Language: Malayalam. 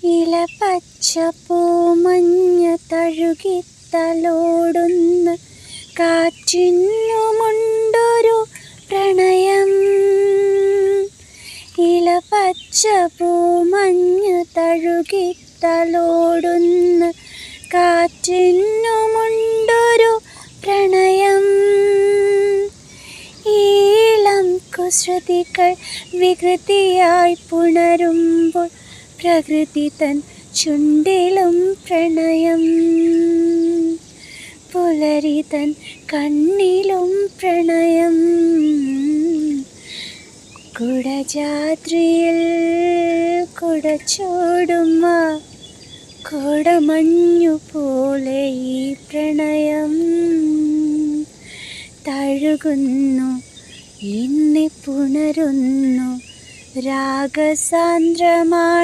ഇല പച്ചപ്പൂമഞ്ഞ തഴുകിത്തലോടുന്ന കാറ്റിനുമുണ്ടൊരു പ്രണയം. ഇല പച്ചപ്പൂമഞ്ഞ തഴുകിത്തലോടുന്ന കാറ്റിനുമുണ്ടൊരു പ്രണയം. ഈളം കുസൃതികൾ വികൃതിയായി പുണരുമ്പോൾ പ്രകൃതി തൻ ചുണ്ടിലും പ്രണയം. പുലരി തൻ കണ്ണിലും പ്രണയം. കുടജാദ്രിയിൽ കുടച്ചോടുമ്മ കോടമഞ്ഞു പോലെ ഈ പ്രണയം തഴുകുന്നു, എന്നെ പുണരുന്നു രാഗസാന്ദ്രമായി.